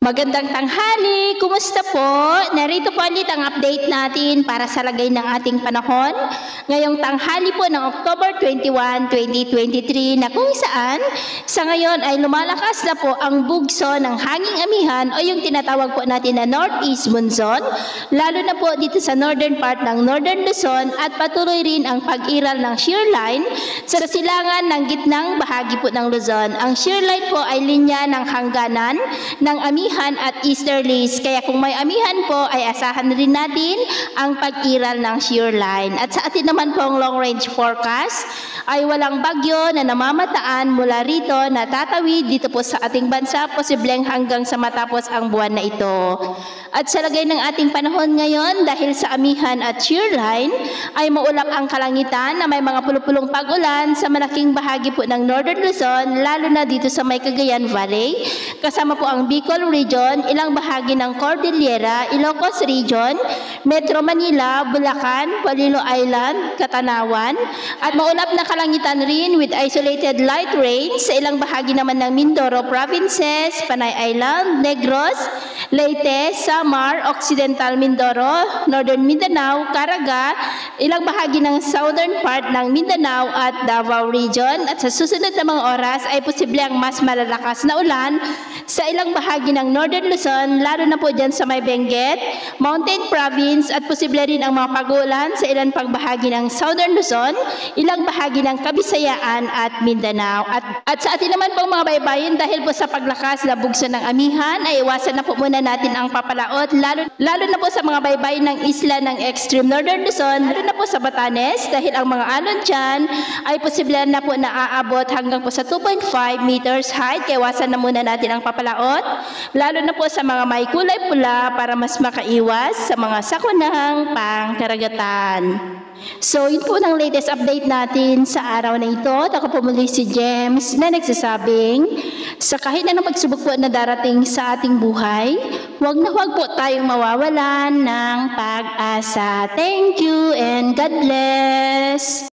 Magandang tanghali! Kumusta po? Narito po ulit ang update natin para sa lagay ng ating panahon. Ngayong tanghali po ng October 21, 2023 na kung saan sa ngayon ay lumalakas na po ang bugso ng hanging amihan o yung tinatawag po natin na Northeast Monsoon, lalo na po dito sa northern part ng Northern Luzon at patuloy rin ang pag-iral ng shear line sa silangan ng gitnang bahagi po ng Luzon. Ang shear line po ay linya ng hangganan ng amihan at easterlies. Kaya kung may amihan po ay asahan rin natin ang pag-iral ng shear line. At sa atin naman pong long range forecast ay walang bagyo na namamataan mula rito na tatawid dito po sa ating bansa, posibleng hanggang sa matapos ang buwan na ito. At sa lagay ng ating panahon ngayon, dahil sa amihan at shear line, ay maulap ang kalangitan na may mga pulupulong pag-ulan sa malaking bahagi po ng Northern Luzon, lalo na dito sa may Cagayan Valley, kasama po ang Bicol Region, ilang bahagi ng Cordillera, Ilocos Region, Metro Manila, Bulacan, Polillo Island, Catanawan, at maulap na kalangitan rin with isolated light rain sa ilang bahagi naman ng Mindoro Provinces, Panay Island, Negros, Leyte, Samar, Occidental Mindoro, Northern Mindanao, Caraga, ilang bahagi ng southern part ng Mindanao at Davao Region. At sa susunod na mga oras ay posible ang mas malalakas na ulan sa ilang bahagi ng Northern Luzon, lalo na po dyan sa may Benguet, Mountain Province, at posible rin ang mga pag-uulan sa ilang pang bahagi ng Southern Luzon, ilang bahagi ng Kabisayaan at Mindanao. At sa atin naman pong mga baybayin, dahil po sa paglakas na bugso ng amihan, ay iwasan na po muna natin ang papalaot, lalo na po sa mga baybayin ng isla ng extreme Northern Luzon, lalo na po sa Batanes, dahil ang mga alon dyan ay posible na po naaabot hanggang po sa 2.5 meters height, kaya iwasan na muna natin ang papalaot, lalo na po sa mga may kulay pula para mas makaiwas sa mga sakunang pangkaragatan. So, yun po ang latest update natin sa araw na ito. Ako po muli si James na nagsasabing, sa kahit anong pagsubok po na darating sa ating buhay, huwag na huwag po tayong mawawalan ng pag-asa. Thank you and God bless!